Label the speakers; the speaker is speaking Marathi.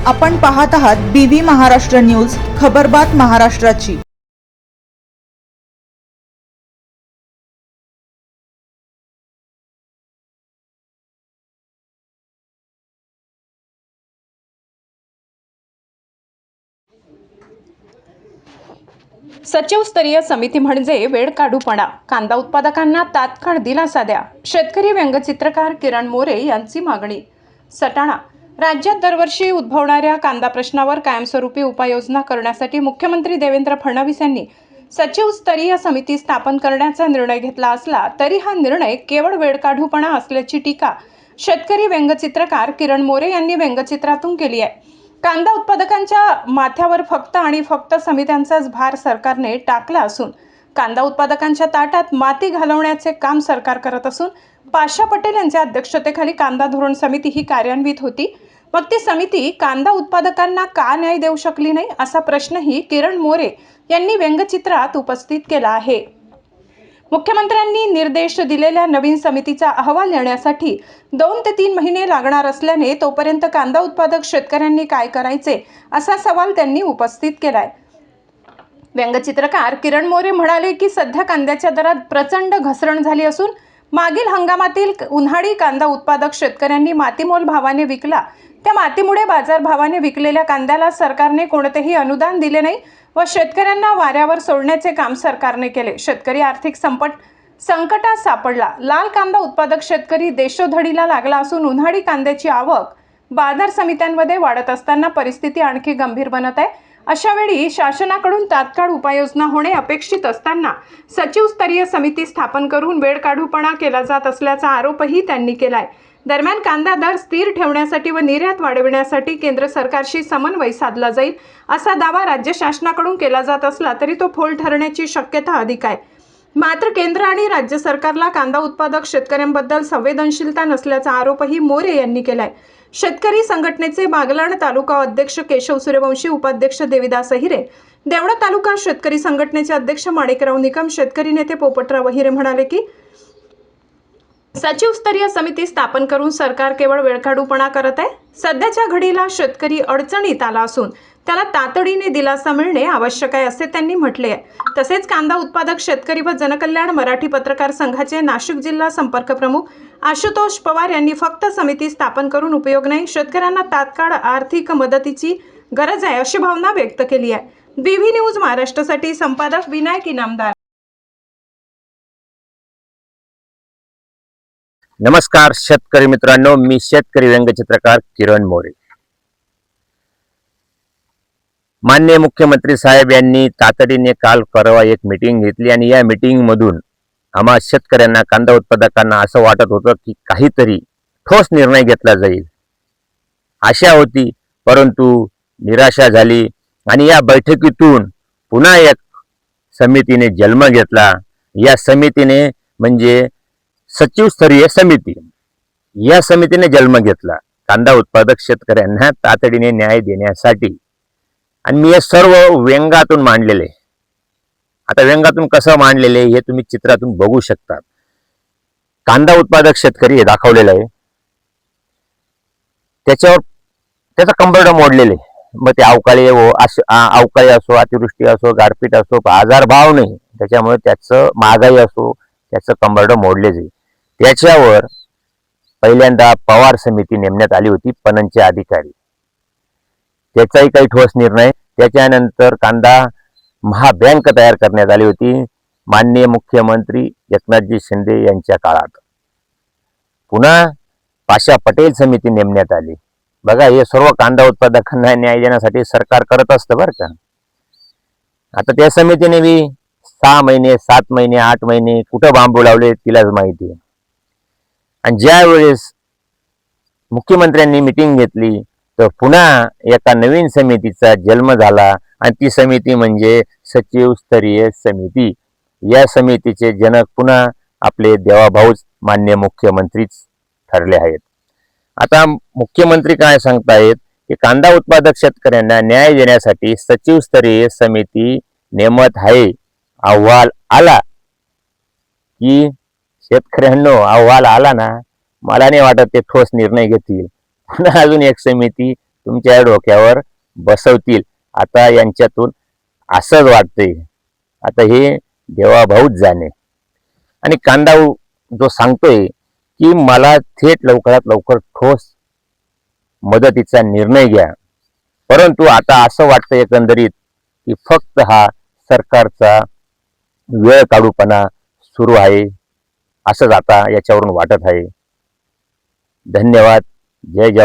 Speaker 1: आपण पाहत आहात BV महाराष्ट्र न्यूज, खबरबात महाराष्ट्राची।
Speaker 2: सचिवस्तरीय समिती म्हणजे वेळ काढूपणा। कांदा उत्पादकांना तात्काळ दिलासा द्या। शेतकरी व्यंगचित्रकार किरण मोरे यांची मागणी। सटाणा राज्यात दरवर्षी उद्भवणाऱ्या कांदा प्रश्नावर कायमस्वरूपी उपाययोजना करण्यासाठी मुख्यमंत्री देवेंद्र फडणवीस यांनी सचिवस्तरीय समिती स्थापन करण्याचा निर्णय घेतला असला तरी हा निर्णय केवळ वेळकाढूपणा असल्याची टीका शेतकरी व्यंगचित्रकार किरण मोरे यांनी व्यंगचित्रातून केली आहे। कांदा उत्पादकांच्या माथ्यावर फक्त आणि फक्त समित्यांचाच भार सरकारने टाकला असून कांदा उत्पादकांच्या ताटात माती घालवण्याचे काम सरकार करत असून पाशा पटेल यांच्या अध्यक्षतेखाली कांदा धोरण समिती ही कार्यान्वित होती। मग ती समिती कांदा उत्पादकांना का न्याय देऊ शकली नाही असा प्रश्नही किरण मोरे यांनी व्यंगचित्रात उपस्थित केला आहे। मुख्यमंत्र्यांनी निर्देश दिलेल्या नवीन समितीचा अहवाल येण्यासाठी 2 ते 3 महिने लागणार असल्याने तोपर्यंत कांदा उत्पादक शेतकऱ्यांनी काय करायचे असा सवाल त्यांनी उपस्थित केलाय। व्यंगचित्रकार किरण मोरे म्हणाले की सध्या कांद्याच्या दरात प्रचंड घसरण झाली असून मागील हंगामातील उन्हाळी कांदा उत्पादक शेतकऱ्यांनी मातीमोल भावाने विकला। त्या मातीमुळे बाजार भावाने विकलेल्या कांद्याला सरकारने कोणतेही अनुदान दिले नाही व शेतकऱ्यांना वाऱ्यावर सोडण्याचे काम सरकारने केले। शेतकरी आर्थिक संकटात सापडला। लाल कांदा उत्पादक शेतकरी देशोधडीला लागला असून उन्हाळी कांद्याची आवक बाजार समित्यांमध्ये वाढत असताना परिस्थिती आणखी गंभीर बनत आहे। अशा वेळी शासनाकडून तात्काळ उपाययोजना होणे अपेक्षित असताना सचिवस्तरीय समिती स्थापन करून वेळकाढूपणा केला जात असल्याचा आरोपही त्यांनी केलाय। दरम्यान कांदा दर स्थिर ठेवण्यासाठी व निर्यात वाढविण्यासाठी केंद्र सरकारशी समन्वय साधला जाईल असा दावा राज्य शासनाकडून केला जात असला तरी तो फोल ठरण्याची शक्यता अधिक आहे। मात्र केंद्र आणि राज्य सरकारला कांदा उत्पादक शेतकऱ्यांबद्दल संवेदनशीलता नसल्याचा आरोपही मोरे यांनी केलाय। शेतकरी संघटनेचे बागलाण तालुका अध्यक्ष केशव सूर्यवंशी, उपाध्यक्ष देविदास अहिरे, देवळा तालुका शेतकरी संघटनेचे अध्यक्ष माणिकराव निकम, शेतकरी नेते पोपटराव अहिरे म्हणाले की सचिवस्तरीय समिती स्थापन करून सरकार केवळ वेळकाढूपणा करत आहे। सध्याच्या घडीला शेतकरी अडचणीत आला असून त्याला तातडीने दिलासा मिळणे आवश्यक आहे असे त्यांनी म्हटले आहे। तसेच कांदा उत्पादक शेतकरी व जनकल्याण मराठी पत्रकार संघाचे नाशिक जिल्हा संपर्क प्रमुख आशुतोष पवार यांनी फक्त समिती स्थापन करून उपयोग नाही, शेतकऱ्यांना तात्काळ आर्थिक मदतीची गरज आहे अशी भावना व्यक्त केली आहे। BV न्यूज महाराष्ट्रासाठी संपादक विनायक इनामदार।
Speaker 3: नमस्कार शेतकरी मित्रांनो, मी शेतकरी व्यंगचित्रकार किरण मोरे। माननीय मुख्यमंत्री साहेब यांनी तातडीने काल परवा एक मीटिंग घेतली आणि या मीटिंग मधून आम्हा शेतकऱ्यांना, कांदा उत्पादकांना असं वाटत होतं की काहीतरी ठोस निर्णय घेतला जाईल, आशा होती, परंतु निराशा झाली आणि या बैठकीतून पुन्हा एक समितीने जन्म घेतला। या समितीने म्हणजे सचिवस्तरीय समिती, या समितीने जन्म घेतला कांदा उत्पादक शेतकऱ्यांना तातडीने न्याय देण्यासाठी। आणि मी हे सर्व व्यंगातून मांडलेले, आता व्यंगातून कसं मांडलेले हे तुम्ही चित्रातून बघू शकता। कांदा उत्पादक शेतकरी हे दाखवलेलं आहे, त्याच्यावर त्याचा कंबरड मोडलेले, मग ते अवकाळी असो, अतिवृष्टी असो, गारपीट असो, बाजार भाव नाही, त्याच्यामुळे त्याचं महागाई असो, त्याचं कंबरड मोडले जाईल। त्याच्यावर पहिल्यांदा पवार समिती नेमण्यात आली होती, पणनचे अधिकारी, त्याचाही काही ठोस निर्णय। त्याच्यानंतर कांदा महाबँक तयार करण्यात आली होती माननीय मुख्यमंत्री एकनाथजी शिंदे यांच्या काळात। पुन्हा पाशा पटेल समिती नेमण्यात आली। बघा, हे सर्व कांदा उत्पादकांना न्याय देण्यासाठी सरकार करत असतं बरं का। आता त्या समितीने 6 महिने, 7 महिने, 8 महिने कुठं बांबू लावले तिलाच माहिती आहे। आणि ज्या वेळेस मुख्यमंत्र्यांनी मीटिंग घेतली तर पुन्हा एका नवीन समितीचा जन्म झाला आणि ती समिती म्हणजे सचिवस्तरीय समिती। या समितीचे जनक पुन्हा आपले देवाभाऊच माननीय मुख्यमंत्रीच ठरले आहेत। आता मुख्यमंत्री काय सांगतायत की कांदा उत्पादक शेतकऱ्यांना न्याय देण्यासाठी सचिवस्तरीय समिती नेमत आहे। अहवाल आला की शेतकऱ्यांनो, अहवाल आला ना, मला नाही वाटत ते ठोस निर्णय घेतील। पुन्हा अजून एक समिती तुमच्या डोक्यावर बसवतील. आता यांच्यातून असंच वाटतंय, आता हे देवाभाऊच जाणे. आणि कांदा जो सांगतोय की मला थेट लवकरात लवकर ठोस मदतीचा निर्णय घ्या, परंतु आता असं वाटतं एकंदरीत की फक्त हा सरकारचा वेळ काढूपणा सुरू आहे, असंच आता याच्यावरून वाटत आहे. धन्यवाद. जय जवान.